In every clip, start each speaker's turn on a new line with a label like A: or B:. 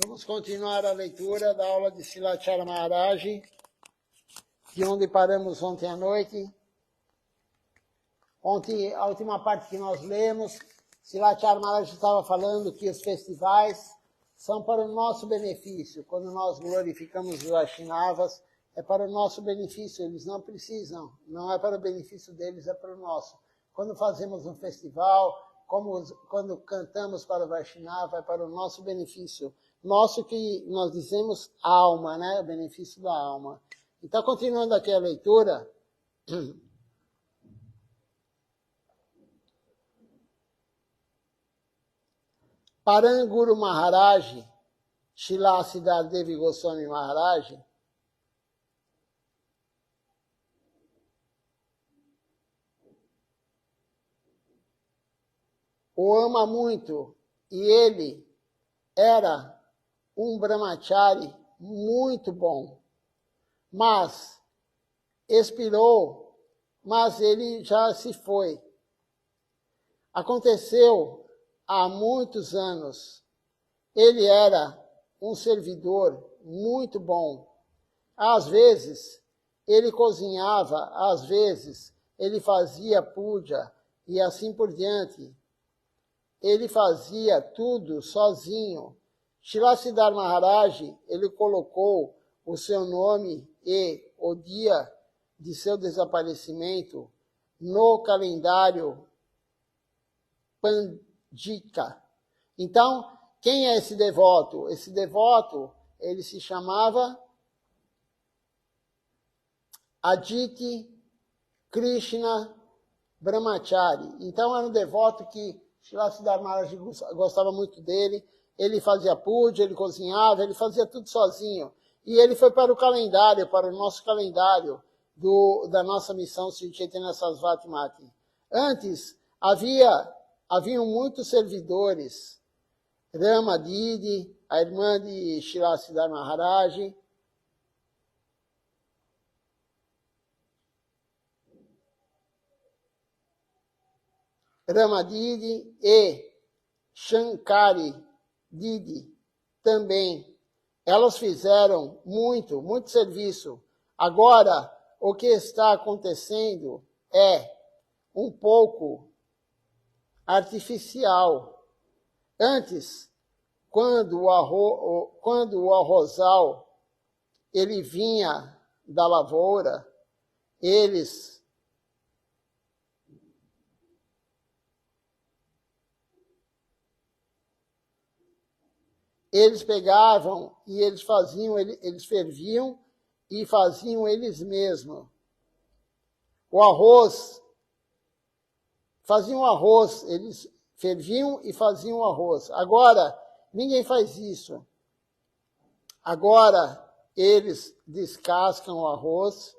A: Vamos continuar a leitura da aula de Silachara Maharaj, de onde paramos ontem à noite. Ontem, a última parte que nós lemos, Silachara Maharaj estava falando que os festivais são para o nosso benefício. Quando nós glorificamos os Vaishnavas, é para o nosso benefício, eles não precisam, não é para o benefício deles, é para o nosso. Quando fazemos um festival, quando cantamos para o Vaishnava, é para o nosso benefício. Nosso que nós dizemos alma, né? O benefício da alma. Então, continuando aqui a leitura. Paranguru Maharaj, Shila Siddhar Devi Goswami Maharaj, o ama muito, e ele era um brahmachari muito bom, mas expirou, mas ele já se foi. Aconteceu há muitos anos. Ele era um servidor muito bom. Às vezes, ele cozinhava, às vezes, ele fazia puja e assim por diante. Ele fazia tudo sozinho. Shila Siddhar Maharaj, ele colocou o seu nome e o dia de seu desaparecimento no calendário Pandika. Então, quem é esse devoto? Esse devoto, ele se chamava Aditi Krishna Brahmachari. Então, era um devoto que Shila Siddhar Maharaj gostava muito dele. Ele fazia puja, ele cozinhava, ele fazia tudo sozinho. E ele foi para o calendário, para o nosso calendário da nossa missão Sri Chaitanya Sarasvati Mati. Antes, haviam muitos servidores. Rama Didi, a irmã de Shila Siddhar Maharaj, Rama Didi e Shankari Didi também. Elas fizeram muito serviço. Agora, o que está acontecendo é um pouco artificial. Antes, quando o arrozal ele vinha da lavoura, eles pegavam e eles faziam, eles ferviam e faziam eles mesmos. O arroz, faziam o arroz, eles ferviam e faziam o arroz. Agora, ninguém faz isso. Agora, eles descascam o arroz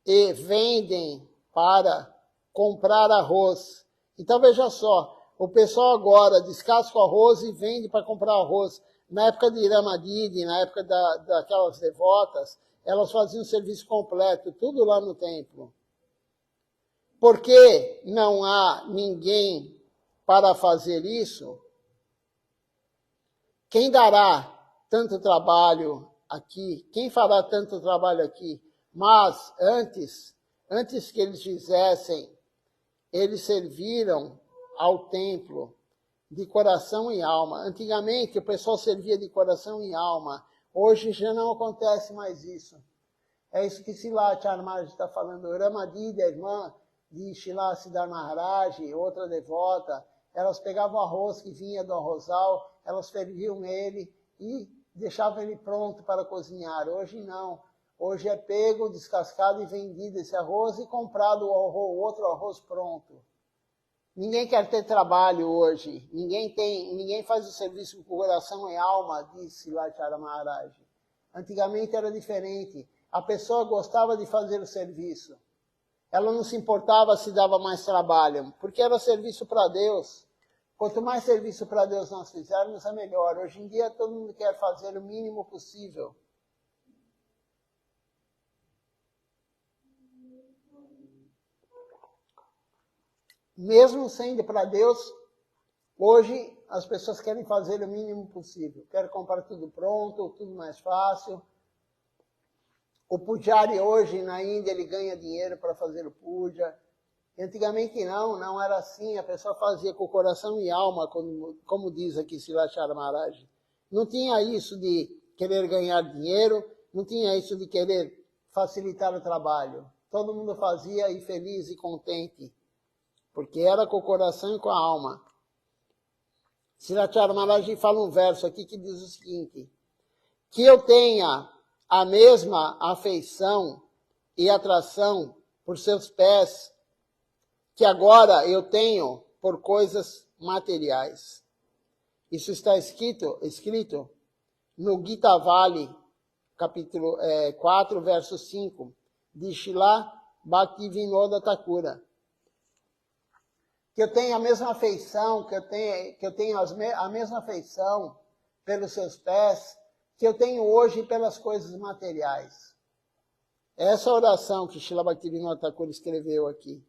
A: e vendem para comprar arroz. Então, veja só, o pessoal agora descasca o arroz e vende para comprar arroz. Na época de Rama Didi, na época daquelas devotas, elas faziam o serviço completo, tudo lá no templo. Por que não há ninguém para fazer isso? Quem dará tanto trabalho aqui? Quem fará tanto trabalho aqui? Mas antes que eles fizessem, eles serviram ao templo de coração e alma. Antigamente o pessoal servia de coração e alma. Hoje já não acontece mais isso. É isso que Silachara Maharaj está falando. Rama Didi, a irmã de Shila Siddhar Maharaj, outra devota, elas pegavam o arroz que vinha do arrozal, elas ferviam ele e deixavam ele pronto para cozinhar. Hoje não. Hoje é pego, descascado e vendido esse arroz e comprado o outro arroz pronto. Ninguém quer ter trabalho hoje. Ninguém faz o serviço com coração e alma, disse Silachara Maharaj. Antigamente era diferente. A pessoa gostava de fazer o serviço. Ela não se importava se dava mais trabalho, porque era serviço para Deus. Quanto mais serviço para Deus nós fizermos, é melhor. Hoje em dia todo mundo quer fazer o mínimo possível. Mesmo sendo para Deus, Hoje, as pessoas querem fazer o mínimo possível. Querem comprar tudo pronto, tudo mais fácil. O pujari hoje, na Índia, ele ganha dinheiro para fazer o puja. Antigamente não era assim. A pessoa fazia com o coração e alma, como diz aqui Silachara Maharaj. Não tinha isso de querer ganhar dinheiro, não tinha isso de querer facilitar o trabalho. Todo mundo fazia e feliz e contente, porque era com o coração e com a alma. Silachara Maharaj fala um verso aqui que diz o seguinte: que eu tenha a mesma afeição e atração por seus pés que agora eu tenho por coisas materiais. Isso está escrito no Gita Vali, capítulo 4, verso 5, de Srila Bhaktivinoda Thakura. Que eu tenho a mesma afeição, que eu tenho a mesma afeição pelos seus pés, que eu tenho hoje pelas coisas materiais. Essa oração que Srila Bhaktivinoda Thakura escreveu aqui.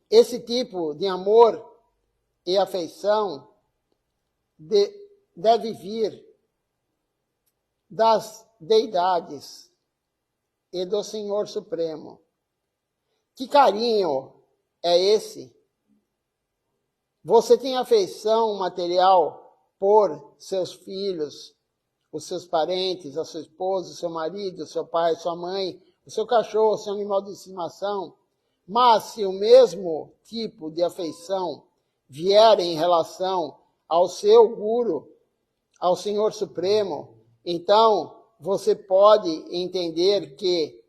A: Esse tipo de amor e afeição deve vir das deidades e do Senhor Supremo. Que carinho é esse? Você tem afeição material por seus filhos, os seus parentes, a sua esposa, o seu marido, o seu pai, sua mãe, o seu cachorro, o seu animal de estimação. Mas se o mesmo tipo de afeição vier em relação ao seu Guru, ao Senhor Supremo, então você pode entender que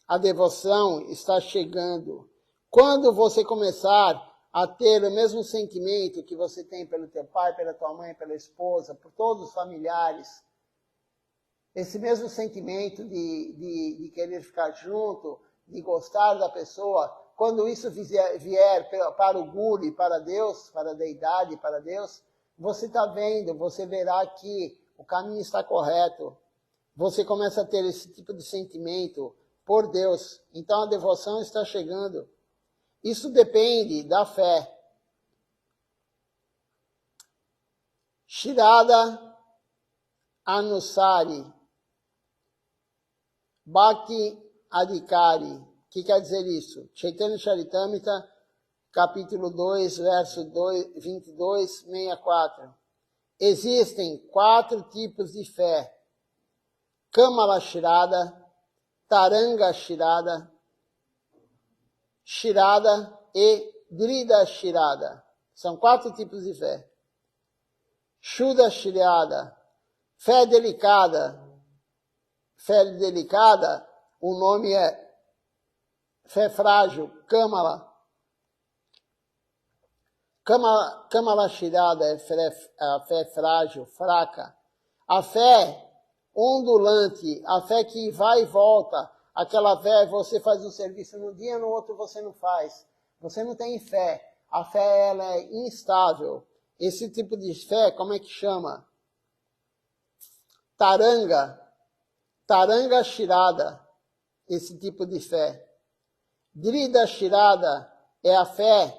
A: a devoção está chegando. Quando você começar a ter o mesmo sentimento que você tem pelo teu pai, pela tua mãe, pela esposa, por todos os familiares, esse mesmo sentimento de querer ficar junto, de gostar da pessoa, quando isso vier para o Guru e para Deus, para a deidade, para Deus, você está vendo, você verá que o caminho está correto. Você começa a ter esse tipo de sentimento por Deus. Então a devoção está chegando. Isso depende da fé. Shirada Anusari Bhakti Adhikari. O que quer dizer isso? Chaitanya Charitamrita, capítulo 2, verso 22, 64. Existem 4 tipos de fé. Kamala Shirada, Taranga Shirada, Shirada e Drida Shirada. São 4 tipos de fé. Shuddha Shirada, fé delicada. Fé delicada, o nome é fé frágil, Kamala. Kamala Shirada é a fé frágil, fraca. A fé ondulante, a fé que vai e volta. Aquela fé, você faz um serviço num dia, no outro você não faz. Você não tem fé. A fé, ela é instável. Esse tipo de fé, como é que chama? Taranga Shirada, esse tipo de fé. Drida Shirada é a fé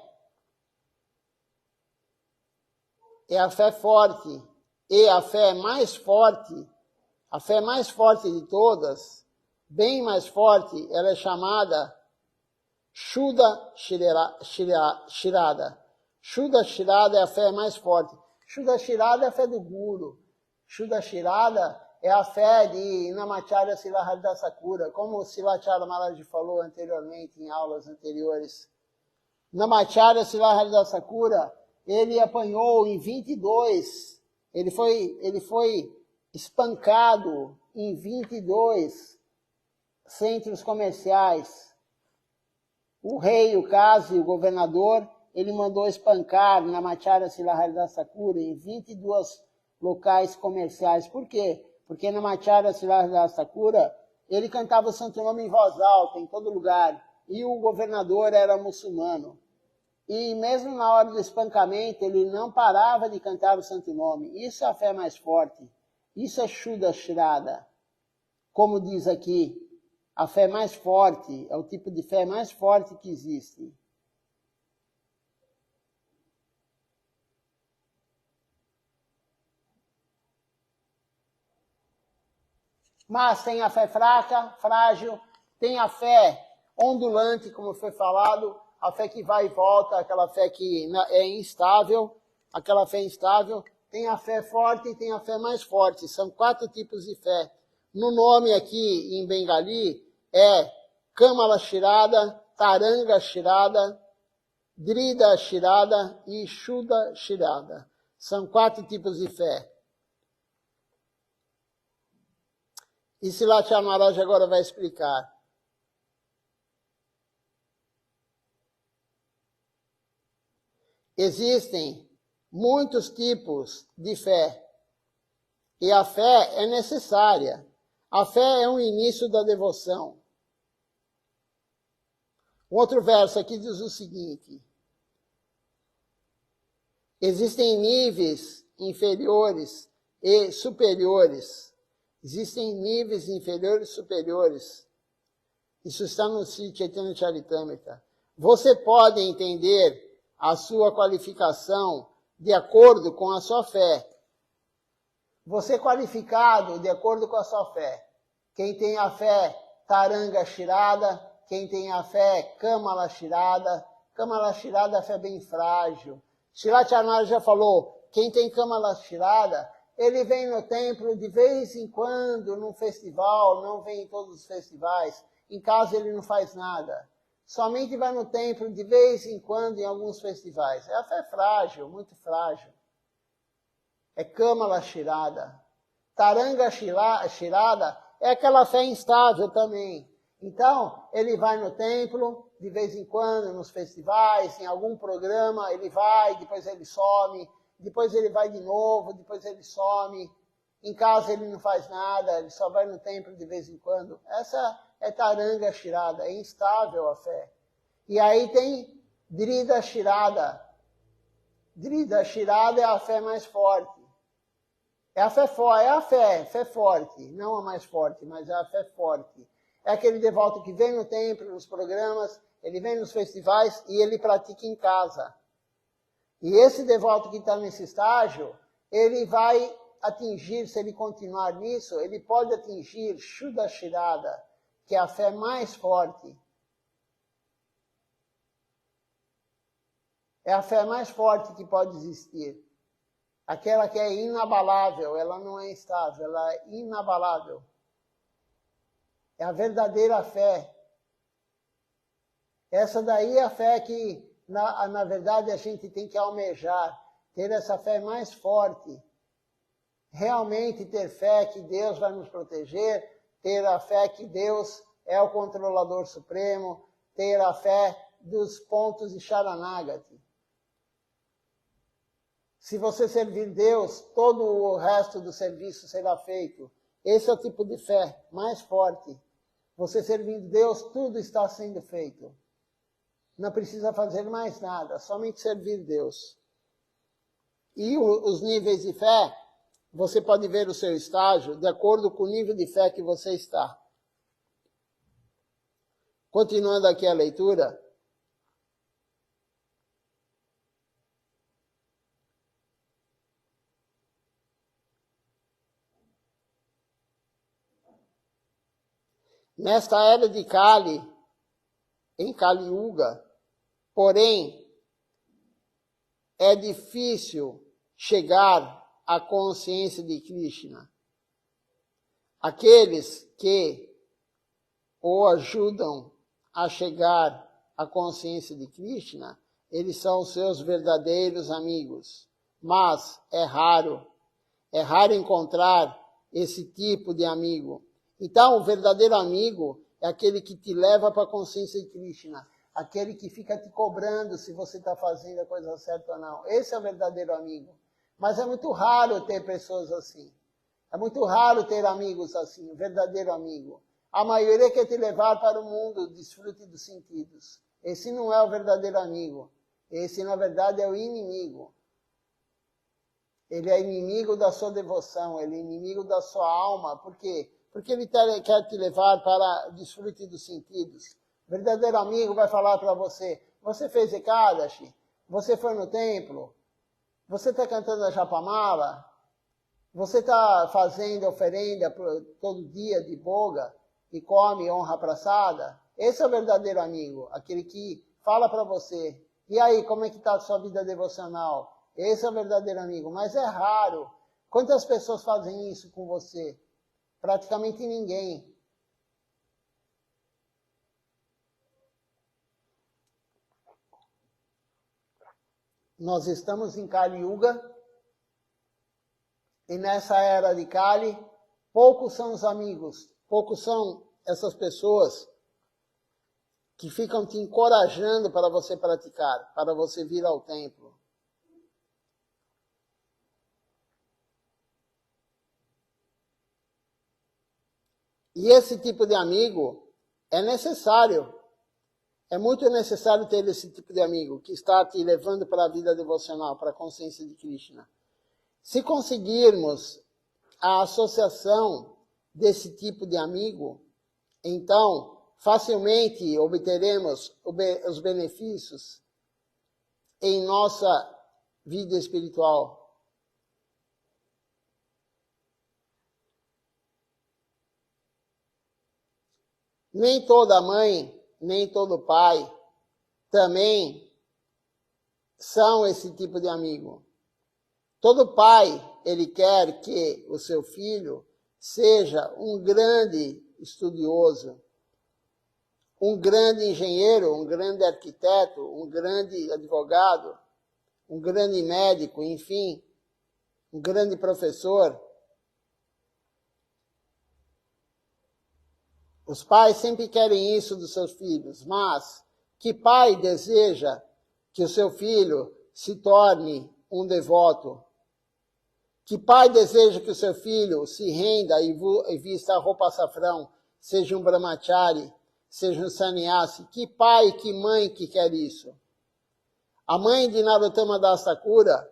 A: forte, e a fé mais forte de todas, bem mais forte, ela é chamada Shuddha Shirada. Shuddha Shirada é a fé mais forte. Shuddha Shirada é a fé do Guru. Shuddha Shirada é a fé de Namacharya Srila Haridasa Thakura, como o Silachara Maharaj falou anteriormente, em aulas anteriores. Namacharya Srila Haridasa Thakura, ele apanhou em 22, ele foi espancado em 22 centros comerciais. O rei, o Kazi, o governador, ele mandou espancar Namacharya Srila Haridasa Thakura em 22 locais comerciais. Por quê? Porque Namacharya Srila Haridasa Thakura, ele cantava o santo nome em voz alta, em todo lugar, e o governador era muçulmano. E mesmo na hora do espancamento, ele não parava de cantar o santo nome. Isso é a fé mais forte. Isso é Shuddha Shirada. Como diz aqui, a fé mais forte, é o tipo de fé mais forte que existe. Mas tem a fé fraca, frágil, tem a fé ondulante, como foi falado, a fé que vai e volta, aquela fé que é instável, aquela fé instável. Tem a fé forte e tem a fé mais forte. São 4 tipos de fé. No nome aqui em Bengali é Kamala Shirada, Taranga Shirada, Drida Shirada e Shuddha Shirada. São 4 tipos de fé. E Silat Maharaj agora vai explicar. Existem muitos tipos de fé. E a fé é necessária. A fé é o início da devoção. Outro verso aqui diz o seguinte. Existem níveis inferiores e superiores. Existem níveis inferiores e superiores. Isso está no Sri Chaitanya Charitamrita. Você pode entender a sua qualificação de acordo com a sua fé. Você é qualificado de acordo com a sua fé. Quem tem a fé Taranga Shirada, quem tem a fé Kamala Shirada. Kamala Shirada é a fé bem frágil. Silat Maharaj já falou, quem tem Kamala Shirada, ele vem no templo de vez em quando, num festival, não vem em todos os festivais. Em casa ele não faz nada. Somente vai no templo de vez em quando em alguns festivais. É a fé frágil, muito frágil. É Kamala Shirada. Taranga Shirada é aquela fé instável também. Então, ele vai no templo de vez em quando, nos festivais, em algum programa, ele vai, depois ele some, depois ele vai de novo, depois ele some. Em casa ele não faz nada, ele só vai no templo de vez em quando. Essa é Taranga Shirada, é instável a fé. E aí tem Drida Shirada. Drida Shirada é a fé mais forte. É a fé forte, não a mais forte, mas é a fé forte. É aquele devoto que vem no templo, nos programas, ele vem nos festivais e ele pratica em casa. E esse devoto que está nesse estágio, ele vai atingir, se ele continuar nisso, ele pode atingir Shuddha Shirada, que é a fé mais forte. É a fé mais forte que pode existir. Aquela que é inabalável, ela não é instável, ela é inabalável. É a verdadeira fé. Essa daí é a fé que, na verdade, a gente tem que almejar. Ter essa fé mais forte. Realmente ter fé que Deus vai nos proteger. Ter a fé que Deus é o controlador supremo. Ter a fé dos pontos de Sharanagati. Se você servir Deus, todo o resto do serviço será feito. Esse é o tipo de fé mais forte. Você servindo Deus, tudo está sendo feito. Não precisa fazer mais nada, somente servir Deus. E os níveis de fé, você pode ver o seu estágio de acordo com o nível de fé que você está. Continuando aqui a leitura. Nesta era de Kali, em Kali Yuga, porém, é difícil chegar à consciência de Krishna. Aqueles que o ajudam a chegar à consciência de Krishna, eles são seus verdadeiros amigos. Mas é raro encontrar esse tipo de amigo. Então, o verdadeiro amigo é aquele que te leva para a consciência de Krishna, aquele que fica te cobrando se você está fazendo a coisa certa ou não. Esse é o verdadeiro amigo. Mas é muito raro ter pessoas assim. É muito raro ter amigos assim, o verdadeiro amigo. A maioria quer te levar para o mundo, desfrute dos sentidos. Esse não é o verdadeiro amigo. Esse, na verdade, é o inimigo. Ele é inimigo da sua devoção, ele é inimigo da sua alma. Por quê? Porque ele quer te levar para desfrute dos sentidos. O verdadeiro amigo vai falar para você, você fez Ekadashi? Você foi no templo? Você está cantando a Japamala? Você está fazendo oferenda todo dia de boga e come honra praçada? Esse é o verdadeiro amigo, aquele que fala para você. E aí, como é que está a sua vida devocional? Esse é o verdadeiro amigo, mas é raro. Quantas pessoas fazem isso com você? Praticamente ninguém. Nós estamos em Kali Yuga, e nessa era de Kali, poucos são os amigos, poucos são essas pessoas que ficam te encorajando para você praticar, para você vir ao templo. E esse tipo de amigo é necessário. É muito necessário ter esse tipo de amigo que está te levando para a vida devocional, para a consciência de Krishna. Se conseguirmos a associação desse tipo de amigo, então facilmente obteremos os benefícios em nossa vida espiritual. Nem toda mãe, nem todo pai também são esse tipo de amigo. Todo pai, ele quer que o seu filho seja um grande estudioso, um grande engenheiro, um grande arquiteto, um grande advogado, um grande médico, enfim, um grande professor. Os pais sempre querem isso dos seus filhos, mas que pai deseja que o seu filho se torne um devoto? Que pai deseja que o seu filho se renda e vista a roupa açafrão, seja um brahmachari, seja um sannyasi? Que pai, que mãe que quer isso? A mãe de Narottama Das Thakura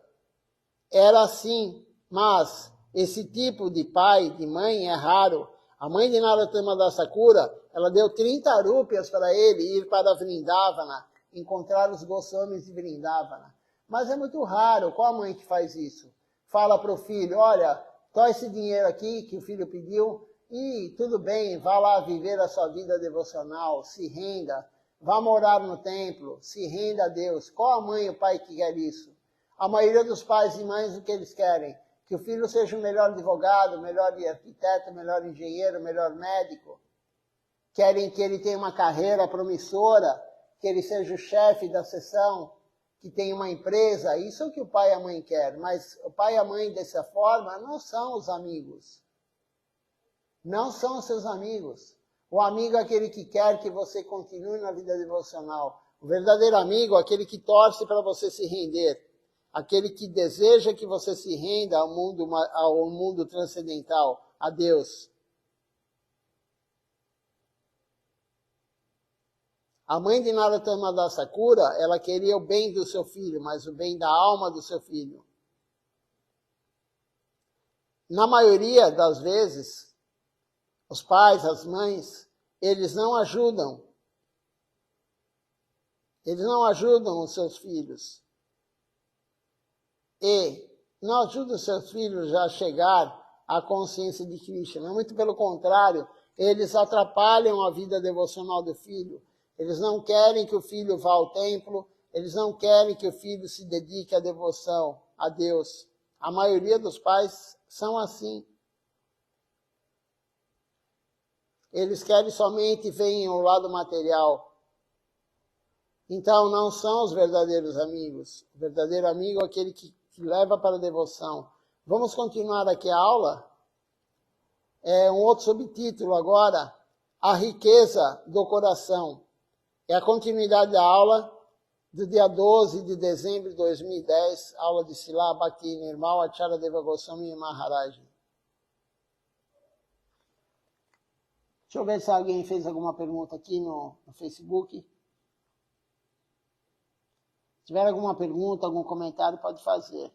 A: era assim, mas esse tipo de pai, de mãe, é raro. A mãe de Narottama Das Thakura, ela deu 30 rúpias para ele ir para Vrindavana, encontrar os Goswamis de Vrindavana. Mas é muito raro. Qual a mãe que faz isso? Fala para o filho, olha, toma esse dinheiro aqui que o filho pediu e tudo bem, vá lá viver a sua vida devocional, se renda, vá morar no templo, se renda a Deus. Qual a mãe e o pai que quer isso? A maioria dos pais e mães, o que eles querem? Que o filho seja o melhor advogado, melhor arquiteto, melhor engenheiro, melhor médico. Querem que ele tenha uma carreira promissora, que ele seja o chefe da seção, que tenha uma empresa. Isso é o que o pai e a mãe querem. Mas o pai e a mãe, dessa forma, não são os amigos. Não são os seus amigos. O amigo é aquele que quer que você continue na vida devocional. O verdadeiro amigo é aquele que torce para você se render. Aquele que deseja que você se renda ao mundo transcendental, a Deus. A mãe de Narottama Das Thakura, ela queria o bem do seu filho, mas o bem da alma do seu filho. Na maioria das vezes, os pais, as mães, eles não ajudam. Eles não ajudam os seus filhos. E não ajudam os seus filhos a chegar à consciência de Krishna. Muito pelo contrário, eles atrapalham a vida devocional do filho. Eles não querem que o filho vá ao templo, eles não querem que o filho se dedique à devoção a Deus. A maioria dos pais são assim. Eles querem somente ver o lado material. Então não são os verdadeiros amigos. O verdadeiro amigo é aquele que leva para a devoção. Vamos continuar aqui a aula. Um outro subtítulo agora, a riqueza do coração. É a continuidade da aula do dia 12 de dezembro de 2010, aula de Srila Bhakti Nirmal Acharyadeva Goswami Maharaj. Deixa eu ver se alguém fez alguma pergunta aqui no Facebook. Se tiver alguma pergunta, algum comentário, pode fazer.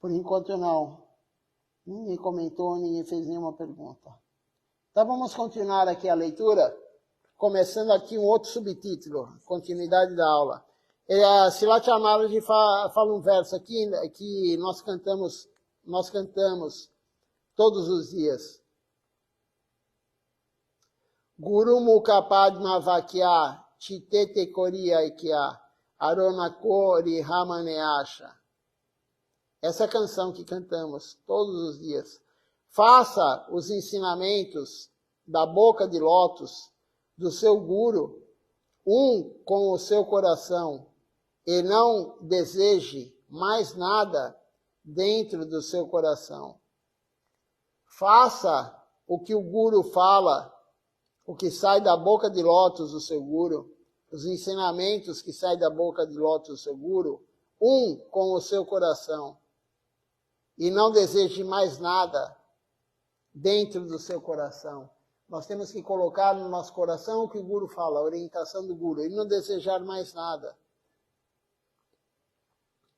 A: Por enquanto não. Ninguém comentou, ninguém fez nenhuma pergunta. Então vamos continuar aqui a leitura, começando aqui um outro subtítulo, continuidade da aula. Silat Maharaj fala um verso aqui que nós cantamos todos os dias. Guru Mukha Padma Vakya Chitete Koriya Ikya Arona Kori Ramaneasha. Essa é a canção que cantamos todos os dias. Faça os ensinamentos da boca de lótus do seu guru com o seu coração e não deseje mais nada dentro do seu coração. Faça o que o guru fala, o que sai da boca de lótus do seu guru, os ensinamentos que saem da boca de lótus do seu guru, com o seu coração. E não deseje mais nada dentro do seu coração. Nós temos que colocar no nosso coração o que o guru fala, a orientação do guru, e não desejar mais nada.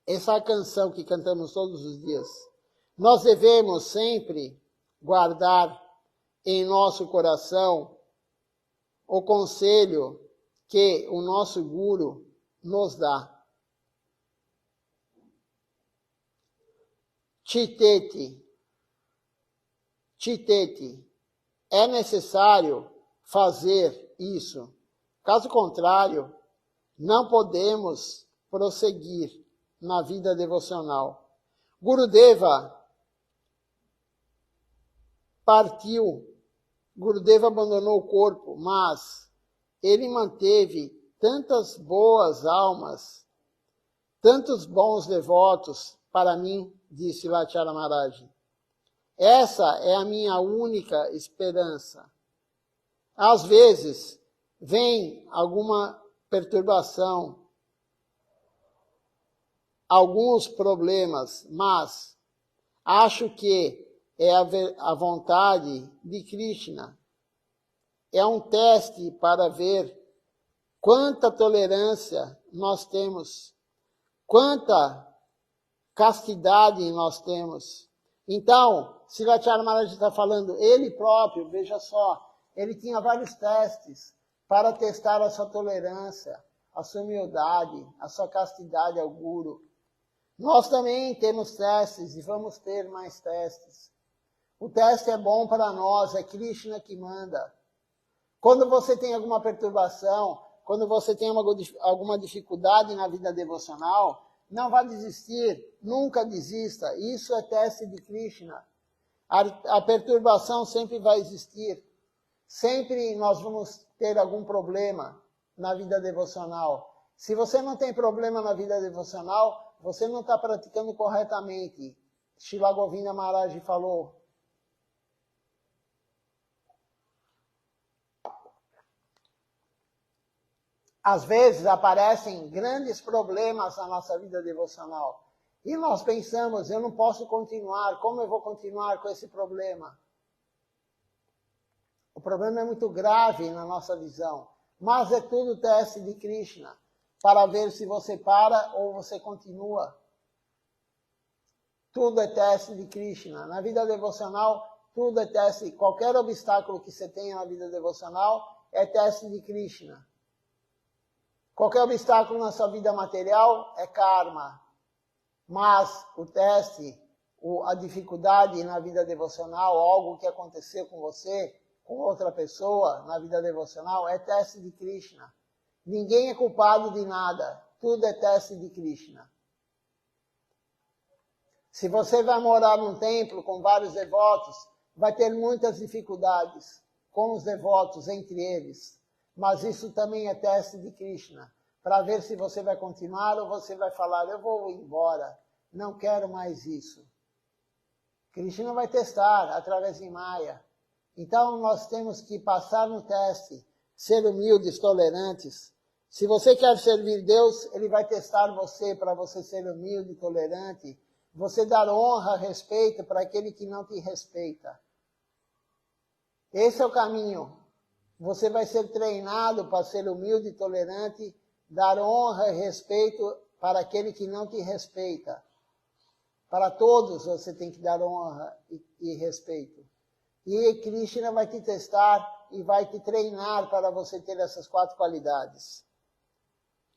A: Essa é a canção que cantamos todos os dias. Nós devemos sempre guardar em nosso coração o conselho que o nosso guru nos dá. Chitete. É necessário fazer isso. Caso contrário, não podemos prosseguir na vida devocional. Gurudeva partiu. Gurudeva abandonou o corpo, mas ele manteve tantas boas almas, tantos bons devotos para mim, disse Silatara Maharaj. Essa é a minha única esperança. Às vezes, vem alguma perturbação, alguns problemas, mas acho que é a vontade de Krishna. É um teste para ver quanta tolerância nós temos, quanta castidade nós temos. Então, Silatara Maharaj está falando, ele próprio, veja só, ele tinha vários testes para testar a sua tolerância, a sua humildade, a sua castidade ao guru. Nós também temos testes e vamos ter mais testes. O teste é bom para nós, é Krishna que manda. Quando você tem alguma perturbação, quando você tem alguma dificuldade na vida devocional, não vá desistir, nunca desista. Isso é teste de Krishna. A perturbação sempre vai existir. Sempre nós vamos ter algum problema na vida devocional. Se você não tem problema na vida devocional, você não está praticando corretamente. Srila Govinda Maharaj falou. Às vezes aparecem grandes problemas na nossa vida devocional. E nós pensamos, eu não posso continuar, como eu vou continuar com esse problema? O problema é muito grave na nossa visão, mas é tudo teste de Krishna, para ver se você para ou você continua. Tudo é teste de Krishna. Na vida devocional, tudo é teste. Qualquer obstáculo que você tenha na vida devocional é teste de Krishna. Qualquer obstáculo na sua vida material é karma. Mas o teste, a dificuldade na vida devocional, algo que aconteceu com você, com outra pessoa na vida devocional, é teste de Krishna. Ninguém é culpado de nada. Tudo é teste de Krishna. Se você vai morar num templo com vários devotos, vai ter muitas dificuldades com os devotos, entre eles. Mas isso também é teste de Krishna, para ver se você vai continuar ou você vai falar, eu vou embora, não quero mais isso. Krishna vai testar através de Maya. Então nós temos que passar no teste, ser humildes, tolerantes. Se você quer servir Deus, Ele vai testar você para você ser humilde, tolerante, você dar honra, respeito para aquele que não te respeita. Esse é o caminho. Você vai ser treinado para ser humilde e tolerante, dar honra e respeito para aquele que não te respeita. Para todos você tem que dar honra e respeito. E Krishna vai te testar e vai te treinar para você ter essas 4 qualidades.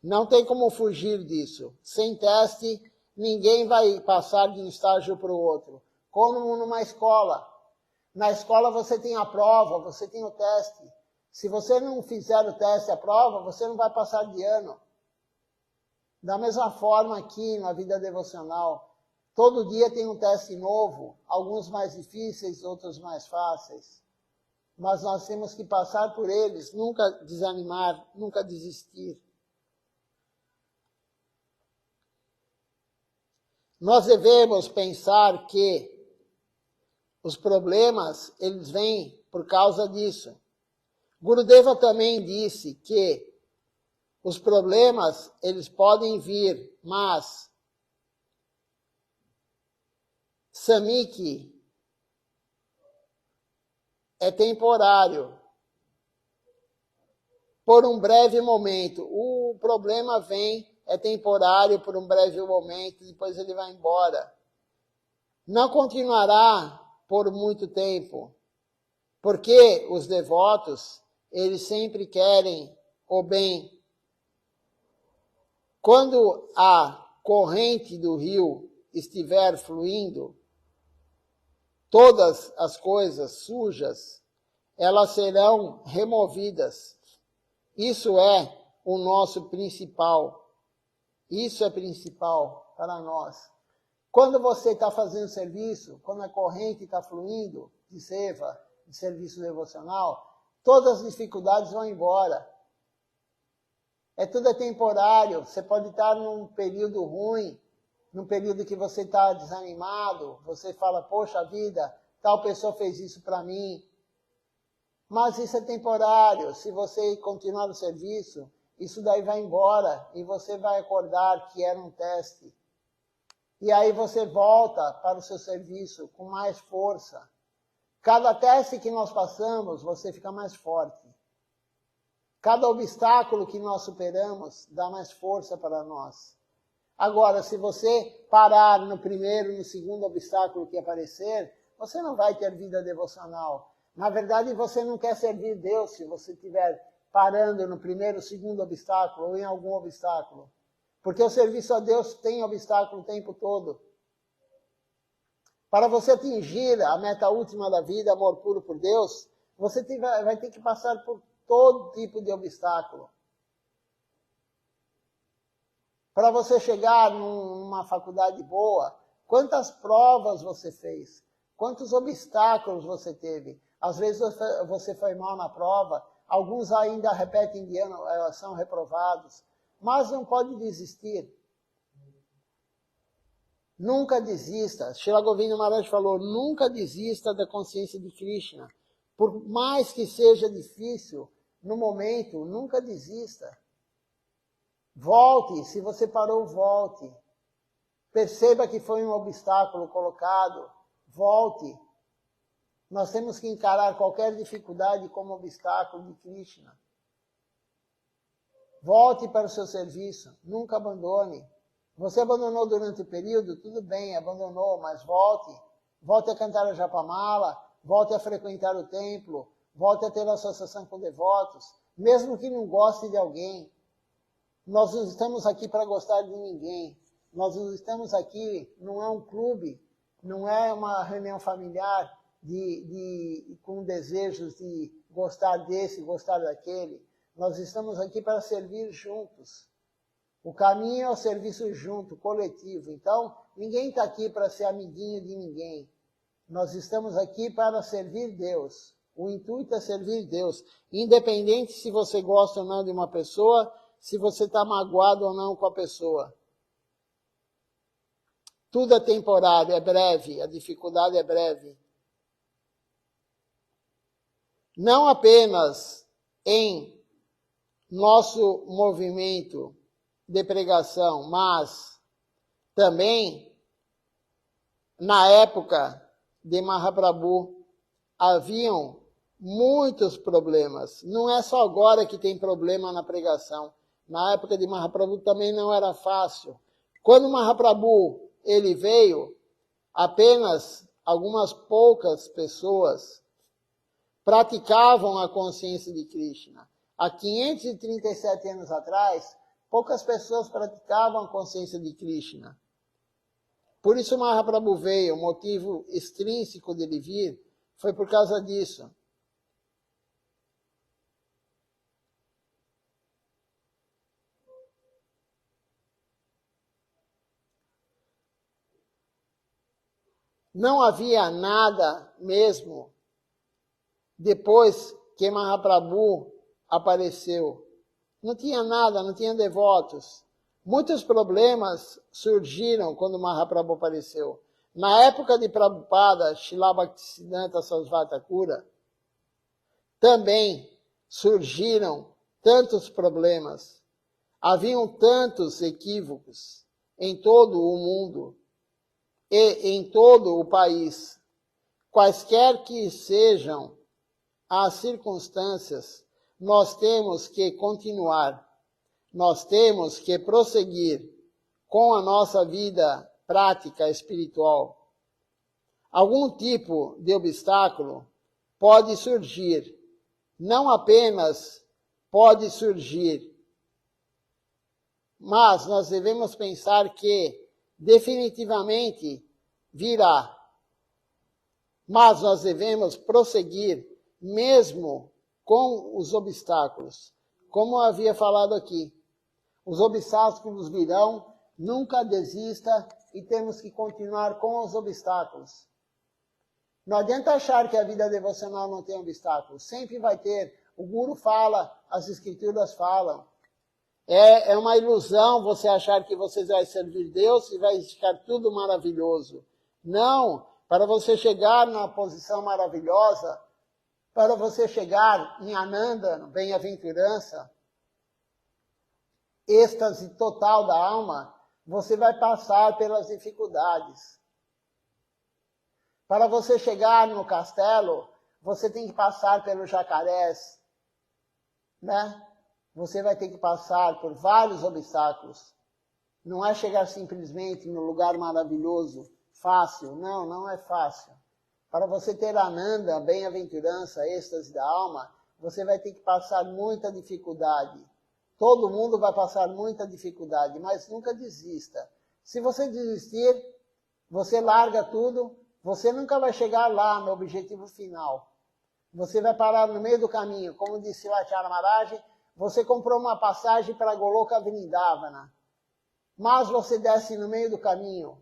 A: Não tem como fugir disso. Sem teste, ninguém vai passar de um estágio para o outro. Como numa escola. Na escola você tem a prova, você tem o teste. Se você não fizer o teste, a prova, você não vai passar de ano. Da mesma forma aqui na vida devocional. Todo dia tem um teste novo, alguns mais difíceis, outros mais fáceis. Mas nós temos que passar por eles, nunca desanimar, nunca desistir. Nós devemos pensar que os problemas, eles vêm por causa disso. Gurudeva também disse que os problemas, eles podem vir, mas Samiki é temporário, por um breve momento. O problema vem, é temporário por um breve momento, depois ele vai embora. Não continuará por muito tempo, porque os devotos, eles sempre querem o bem. Quando a corrente do rio estiver fluindo, todas as coisas sujas, elas serão removidas. Isso é o nosso principal. Isso é principal para nós. Quando você está fazendo serviço, quando a corrente está fluindo de seva, de serviço devocional, todas as dificuldades vão embora. Tudo é temporário. Você pode estar num período ruim, num período que você está desanimado, você fala, poxa vida, tal pessoa fez isso para mim. Mas isso é temporário. Se você continuar o serviço, isso daí vai embora e você vai acordar que era um teste. E aí você volta para o seu serviço com mais força. Cada teste que nós passamos, você fica mais forte. Cada obstáculo que nós superamos dá mais força para nós. Agora, se você parar no primeiro e no segundo obstáculo que aparecer, você não vai ter vida devocional. Na verdade, você não quer servir Deus se você estiver parando no primeiro, segundo obstáculo ou em algum obstáculo. Porque o serviço a Deus tem obstáculo o tempo todo. Para você atingir a meta última da vida, amor puro por Deus, você vai ter que passar por todo tipo de obstáculo. Para você chegar numa faculdade boa, quantas provas você fez? Quantos obstáculos você teve? Às vezes você foi mal na prova, alguns ainda repetem de ano, são reprovados. Mas não pode desistir. Nunca desista. Srila Govinda Maharaj falou, nunca desista da consciência de Krishna. Por mais que seja difícil, no momento, nunca desista. Volte, se você parou, volte. Perceba que foi um obstáculo colocado, volte. Nós temos que encarar qualquer dificuldade como obstáculo de Krishna. Volte para o seu serviço, nunca abandone. Você abandonou durante o período, tudo bem, abandonou, mas volte. Volte a cantar a Japamala, volte a frequentar o templo, volte a ter associação com devotos, mesmo que não goste de alguém. Nós não estamos aqui para gostar de ninguém. Nós não estamos aqui, não é um clube, não é uma reunião familiar com desejos de gostar desse, gostar daquele. Nós estamos aqui para servir juntos. O caminho é o serviço junto, coletivo. Então, ninguém está aqui para ser amiguinho de ninguém. Nós estamos aqui para servir Deus. O intuito é servir Deus. Independente se você gosta ou não de uma pessoa, se você está magoado ou não com a pessoa. Tudo é temporário, é breve. A dificuldade é breve. Não apenas em nosso movimento de pregação, mas também na época de Mahaprabhu haviam muitos problemas. Não é só agora que tem problema na pregação. Na época de Mahaprabhu também não era fácil. Quando Mahaprabhu ele veio, apenas algumas poucas pessoas praticavam a consciência de Krishna. Há 537 anos atrás, poucas pessoas praticavam a consciência de Krishna. Por isso Mahaprabhu veio, o motivo extrínseco dele vir foi por causa disso. Não havia nada mesmo depois que Mahaprabhu apareceu. Não tinha nada, não tinha devotos. Muitos problemas surgiram quando Mahaprabhu apareceu. Na época de Prabhupada, Srila Bhaktisiddhanta Sarasvati Thakura, também surgiram tantos problemas. Haviam tantos equívocos em todo o mundo e em todo o país. Quaisquer que sejam as circunstâncias, nós temos que continuar. Nós temos que prosseguir com a nossa vida prática espiritual. Algum tipo de obstáculo pode surgir, não apenas pode surgir, mas nós devemos pensar que definitivamente virá. Mas nós devemos prosseguir mesmo com os obstáculos. Como eu havia falado aqui, os obstáculos virão, nunca desista e temos que continuar com os obstáculos. Não adianta achar que a vida devocional não tem obstáculos, sempre vai ter. O Guru fala, as escrituras falam. É uma ilusão você achar que você vai servir Deus e vai ficar tudo maravilhoso. Não, para você chegar na posição maravilhosa, para você chegar em Ananda, bem-aventurança, êxtase total da alma, você vai passar pelas dificuldades. Para você chegar no castelo, você tem que passar pelos jacarés, né? Você vai ter que passar por vários obstáculos. Não é chegar simplesmente no lugar maravilhoso, fácil. Não, não é fácil. Para você ter Ananda, bem-aventurança, êxtase da alma, você vai ter que passar muita dificuldade. Todo mundo vai passar muita dificuldade, mas nunca desista. Se você desistir, você larga tudo, você nunca vai chegar lá no objetivo final. Você vai parar no meio do caminho. Como disse Lachara Maharaj, você comprou uma passagem para Goloka Vrindavana, mas você desce no meio do caminho.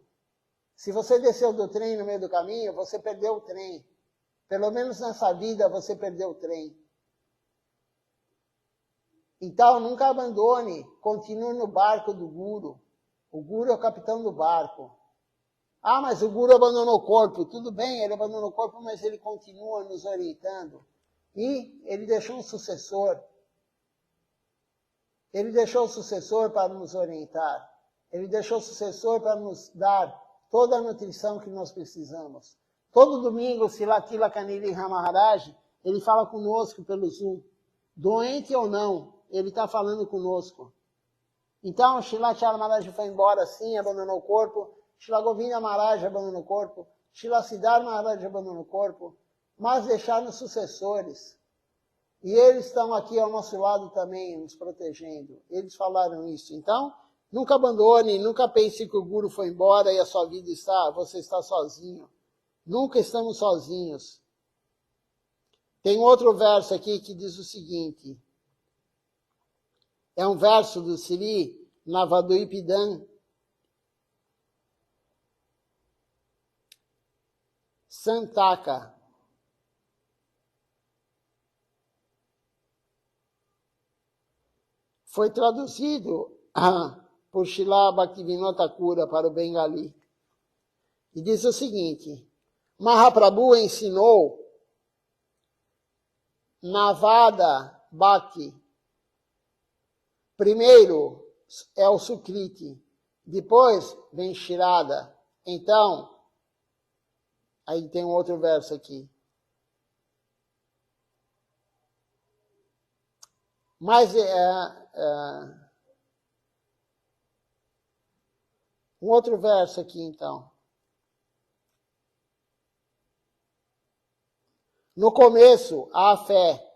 A: Se você desceu do trem no meio do caminho, você perdeu o trem. Pelo menos nessa vida você perdeu o trem. Então, nunca abandone, continue no barco do Guru. O Guru é o capitão do barco. Ah, mas o Guru abandonou o corpo. Tudo bem, ele abandonou o corpo, mas ele continua nos orientando. E ele deixou um sucessor. Ele deixou o sucessor para nos orientar. Ele deixou o sucessor para nos dar toda a nutrição que nós precisamos. Todo domingo, Silatila Kanili Maharaj, ele fala conosco pelo Zoom. Doente ou não, ele está falando conosco. Então, Srila Chara Maharaj foi embora sim, abandonou o corpo. Srila Govinda Maharaj abandonou o corpo. Srila Siddhar Maharaj abandonou o corpo. Mas deixaram sucessores. E eles estão aqui ao nosso lado também, nos protegendo. Eles falaram isso. Então, nunca abandone, nunca pense que o Guru foi embora e a sua vida você está sozinho. Nunca estamos sozinhos. Tem outro verso aqui que diz o seguinte. É um verso do Sri Navaduipidan Santaka. Foi traduzido por Srila Bhaktivinoda Thakura para o Bengali. E diz o seguinte, Mahaprabhu ensinou Navada Bhakti. Primeiro é o Sukriti, depois vem Shirada. Então, aí tem um outro verso aqui. Mas um outro verso aqui, então. No começo, há a fé.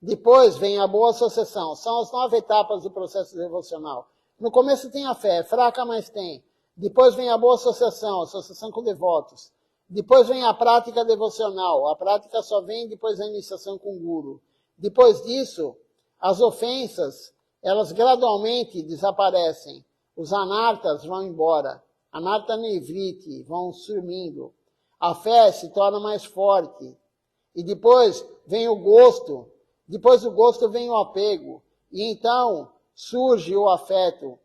A: Depois vem a boa associação. São as 9 etapas do processo devocional. No começo tem a fé, é fraca, mas tem. Depois vem a boa associação, associação com devotos. Depois vem a prática devocional. A prática só vem depois da iniciação com o guru. Depois disso, as ofensas, elas gradualmente desaparecem. Os anartas vão embora. Anarta nivriti, vão sumindo. A fé se torna mais forte. E depois vem o gosto. Depois do gosto vem o apego. E então surge o afeto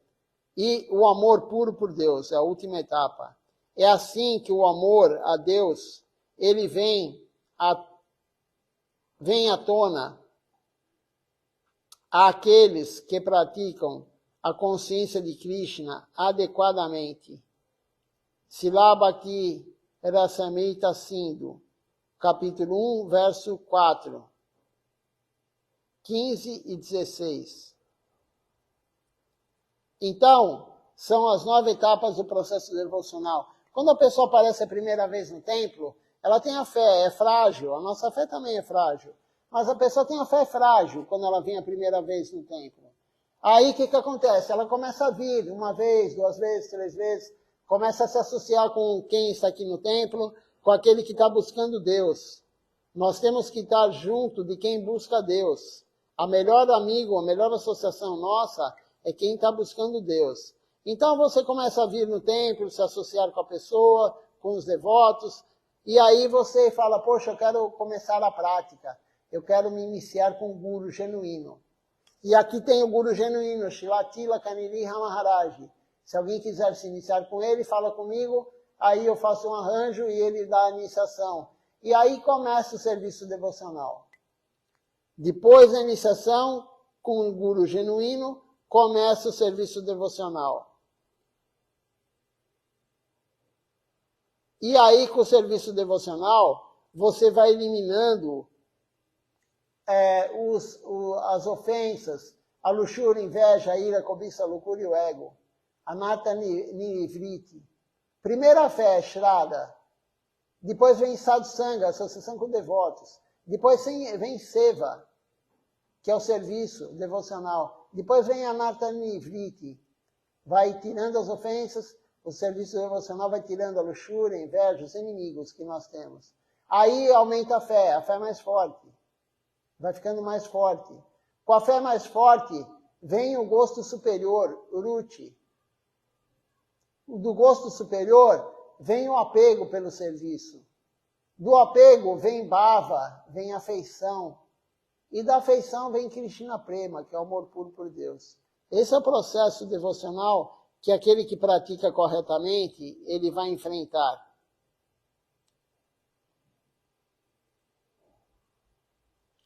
A: e o amor puro por Deus, é a última etapa. É assim que o amor a Deus, ele vem à tona àqueles que praticam a consciência de Krishna adequadamente. Silabhakti Rasamrita Sindhu, capítulo 1, verso 4. 15 e 16. Então, são as 9 etapas do processo devocional. Quando a pessoa aparece a primeira vez no templo, ela tem a fé, é frágil, a nossa fé também é frágil. Mas a pessoa tem a fé frágil quando ela vem a primeira vez no templo. Aí o que acontece? Ela começa a vir 1 vez, 2 vezes, 3 vezes, começa a se associar com quem está aqui no templo, com aquele que está buscando Deus. Nós temos que estar junto de quem busca Deus. A melhor amigo, a melhor associação nossa é quem está buscando Deus. Então você começa a vir no templo, se associar com a pessoa, com os devotos, e aí você fala, poxa, eu quero começar a prática, eu quero me iniciar com o guru genuíno. E aqui tem o guru genuíno, Shilatila Kaniliha Maharaj. Se alguém quiser se iniciar com ele, fala comigo, aí eu faço um arranjo e ele dá a iniciação. E aí começa o serviço devocional. Depois da iniciação, com o guru genuíno, começa o serviço devocional. E aí, com o serviço devocional, você vai eliminando as ofensas, a luxúria, a inveja, a ira, a cobiça, a loucura e o ego. Anarta nivriti. Primeiro a fé, Shraddha. Depois vem sadhusanga, associação com devotos. Depois vem seva, que é o serviço devocional. Depois vem anarta nivriti. Vai tirando as ofensas, o serviço devocional vai tirando a luxúria, a inveja, os inimigos que nós temos. Aí aumenta a fé mais forte. Vai ficando mais forte. Com a fé mais forte, vem o gosto superior, ruchi. Do gosto superior, vem o apego pelo serviço. Do apego vem bhava, vem afeição. E da afeição vem Krishna Prema, que é o amor puro por Deus. Esse é o processo devocional que aquele que pratica corretamente, ele vai enfrentar.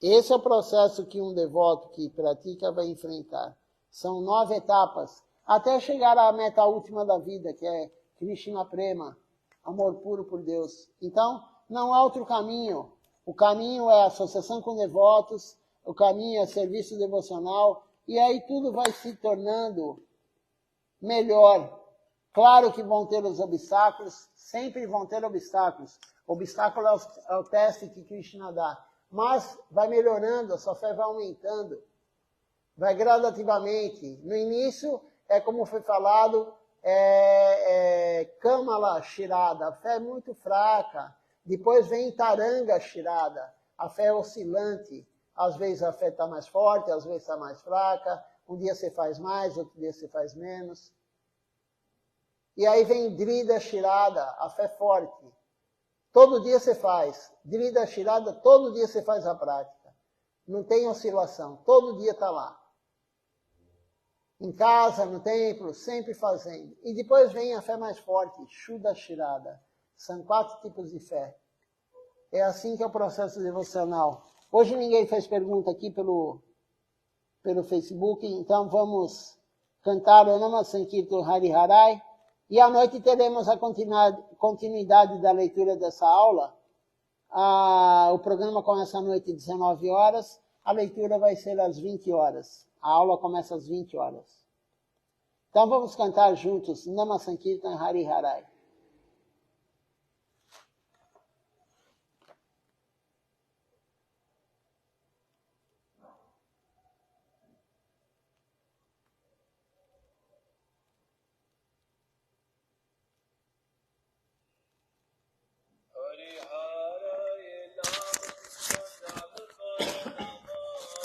A: Esse é o processo que um devoto que pratica vai enfrentar. São 9 etapas, até chegar à meta última da vida, que é Krishna Prema, amor puro por Deus. Então, não há outro caminho. O caminho é associação com devotos, o caminho é serviço devocional, e aí tudo vai se tornando melhor. Claro que vão ter os obstáculos, sempre vão ter obstáculos. O obstáculo é o teste que Krishna dá. Mas vai melhorando, a sua fé vai aumentando. Vai gradativamente. No início, é como foi falado, Kamala Shirada, a fé é muito fraca. Depois vem Taranga Shirada, a fé é oscilante. Às vezes a fé está mais forte, às vezes está mais fraca. Um dia você faz mais, outro dia você faz menos. E aí vem Drida Shirada, a fé forte. Todo dia você faz. Drida Shirada, todo dia você faz a prática. Não tem oscilação, todo dia está lá. Em casa, no templo, sempre fazendo. E depois vem a fé mais forte, Shuddha Shirada. São 4 tipos de fé. É assim que é o processo devocional. Hoje ninguém fez pergunta aqui pelo Facebook, então vamos cantar o Nama Sankirtan Hari Harai. E à noite teremos a continuidade da leitura dessa aula. O programa começa à noite às 19 horas, a leitura vai ser às 20 horas. A aula começa às 20 horas. Então vamos cantar juntos Nama Sankirtan Hari Harai.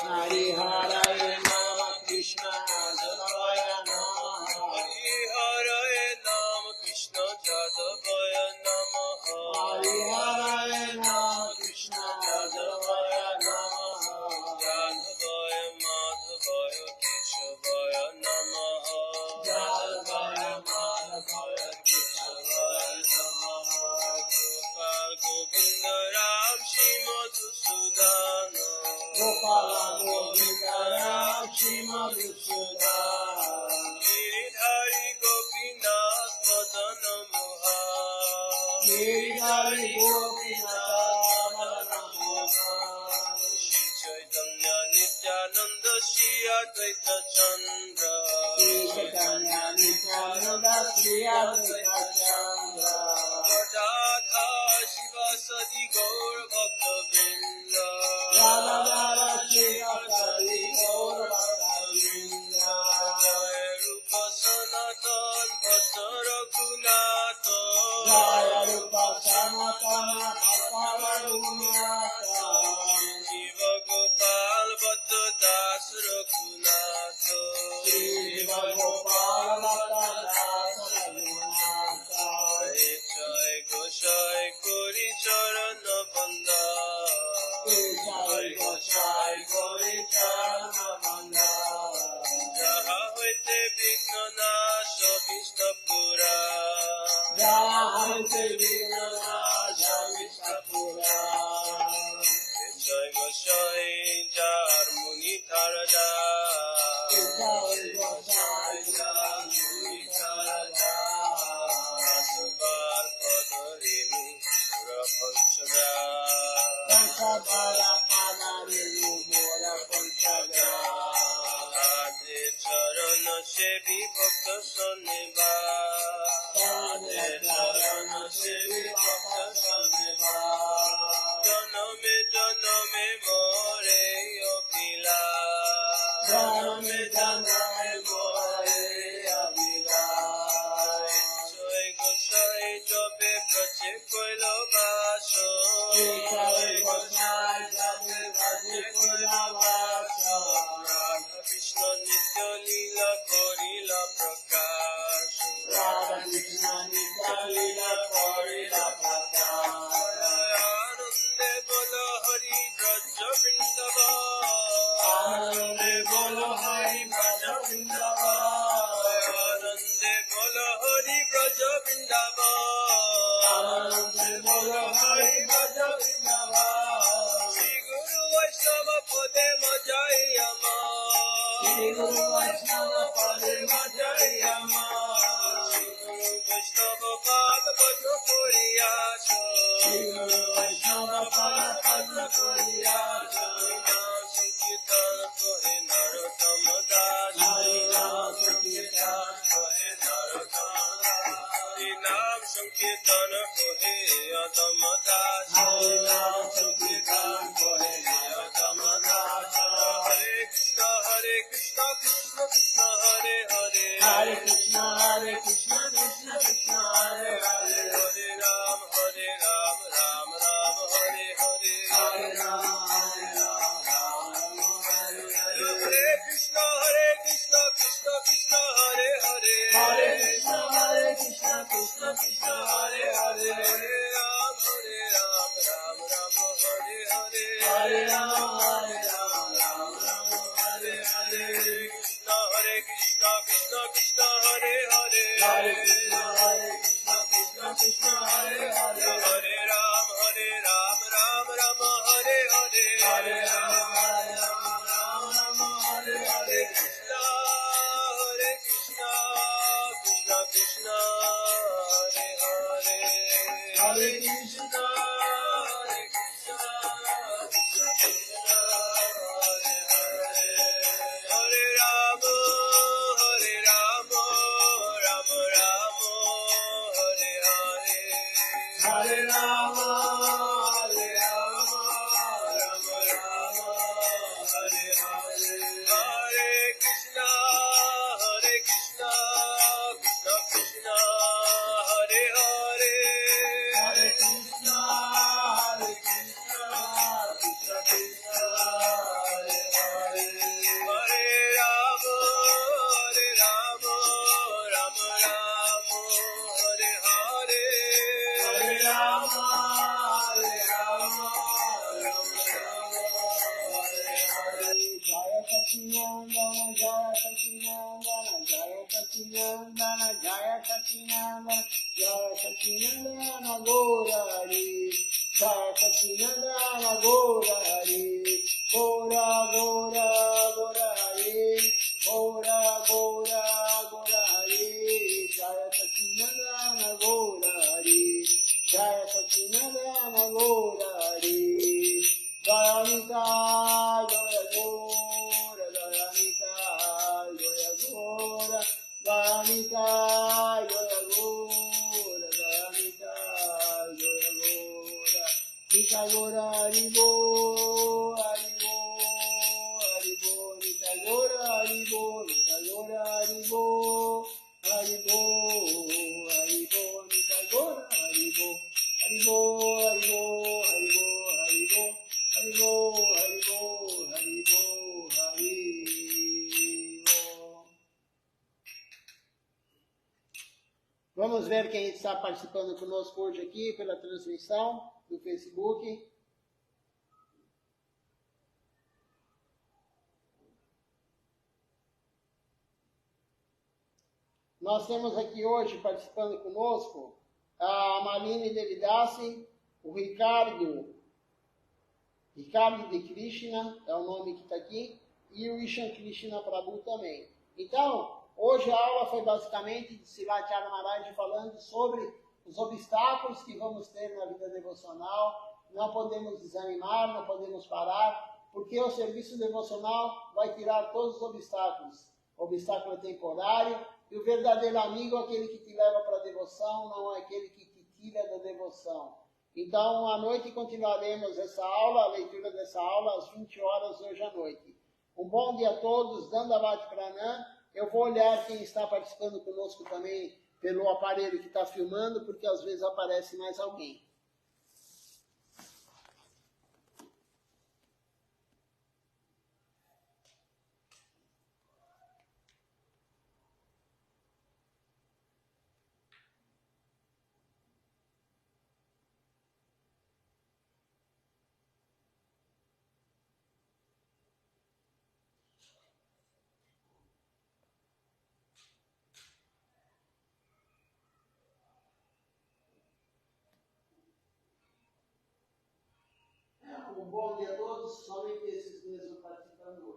A: Hari Hare Nama Krishna Jadavaya Namaha.
B: Hari Hare Nama Krishna Jadavaya Namaha.
A: Hari Hare Nama Krishna Jadavaya Namaha.
B: Jadavaya Madhavaya Keshavaya Namaha.
A: Jadavaya Madhavaya Keshavaya Namaha.
B: Gopal Govinda Ram Shri Madhusudana.
A: Gopala Govinda Ram Shri Madhusudana.
B: Giridhari Gopinath Madana Mohan.
A: Giridhari Gopinath Madana Mohan.
B: Shri Chaitanya Nityananda Shri Advaita Chandra.
A: Shri Chaitanya Nityananda Shri Advaita Chandra.
B: Radha Shiva Sadi Gaur Bhakta Vrinda.
A: Radha Shiva Sadi Gaur Bhakta Vrinda.
B: Jaya Rupa Sanatan Bhatta Raghunatha.
A: Jaya Rupa Sanatana Bhatta Raghunatha.
B: Shiva Gopal Bhatta Das Raghunatha.
A: Shiva Gopal Bhatta Das Raghunatha.
B: Jai Goshai Kori Charana Banda.
A: Jai Gosai Gauri Charana Banda.
B: Jaha Hoite Vigna Nasha Vishnu Pura.
A: Jahante Vinaya Vishapura.
B: Jai Goshai Jar Muni Tarada.
A: Jai Gosai Jai Charada.
B: Asvar Padarini Pura Panchada.
A: Panchabara Padarinu Mora Panchaga.
B: Ade Charana Sevi Bhakta Saniva.
A: Ade Charana Sevi Bhakta Saniva.
B: Janame Janame More Abhila.
A: Janame Janame More Abhilai.
B: Jai Goshai Jabe Braje Koilo Vaso.
A: Jai Gosai Jabe Braje Koila Vaso.
B: Radha Krishna Nitya Leela Korila Prakash.
A: Radha Krishna Nitya Leela Korila Prakash.
B: Anande Bola Hari Braja Vrindavan.
A: Anande Bolo Hari Braja Vrindavan.
B: Anande Bola Hari Braja Vrindavan.
A: Anande Bolo Hari Braja Vrindavan.
B: Shri Guru Vaishnava Pade Majayama.
A: Shri Guru Vaishnava Pade Majayama.
B: Shri Guru Vaishnava Pada Padma Puriyasha.
A: Shri Guru Vaishnava Pada Padma Puriyasha.
B: Sankirtan Kohe Narottama Das.
A: Hari Ram Sankirtan
B: Kohe Narottama Das. Hari Nam Sankirtan Kohe Adama Das.
A: Hari Ram Sankirtan Kohe Adama Das.
B: Hare Krishna Krishna Krishna Hare Hare.
A: Hare Krishna Krishna Krishna Hare Hare.
B: Hare Ram Ram Ram Hare Hare.
A: Hare Ram Ram Ram Hare Hare.
B: Hare Krishna Krishna Krishna Hare Hare.
A: Hare Krishna Krishna Krishna Hare Hare.
B: Hare Ram Ram Ram Hare Hare.
A: Hare Ram Ram Hare Hare.
B: Krishna Krishna Krishna Hare Hare.
A: Hare Krishna Krishna Krishna Hare Hare.
B: Hare Ram Ram Ram Hare Hare.
A: Hare Ram Ram Hare Hare.
B: Krishna Krishna Krishna Hare Hare.
A: Hare Krishna
B: Krishna Krishna
A: Jaya Nitai, Jaya Gora, Jaya Nitai, Jaya Gora, Jaya Nitai, Jaya Gora, Jaya Nitai, Jaya Gora, Nitai Gora, Haribo, Haribo, Haribo, Nitai Gora, Haribo, Nitai Gora, Haribo, Haribo, Haribo, Nitai Gora, Haribo, Haribo, Haribo, Haribo, Haribo, Haribo, Haribo, Haribo, Haribo. Vamos ver quem está participando conosco hoje aqui pela transmissão do Facebook. Nós temos aqui hoje participando conosco a Maline Devidassi, o Ricardo de Krishna, é o nome que está aqui, e o Ishan Krishna Prabhu também. Então, hoje a aula foi basicamente de Silatya Maharaj falando sobre os obstáculos que vamos ter na vida devocional. Não podemos desanimar, não podemos parar, porque o serviço devocional vai tirar todos os obstáculos. O obstáculo é temporário, e o verdadeiro amigo é aquele que te leva para a devoção, não é aquele que te tira da devoção. Então, à noite continuaremos essa aula, a leitura dessa aula, às 20 horas hoje à noite. Um bom dia a todos, Dandavat Pranam. Eu vou olhar quem está participando conosco também pelo aparelho que está filmando, porque às vezes aparece mais alguém. Um bom dia a todos, somente esses mesmos participando hoje.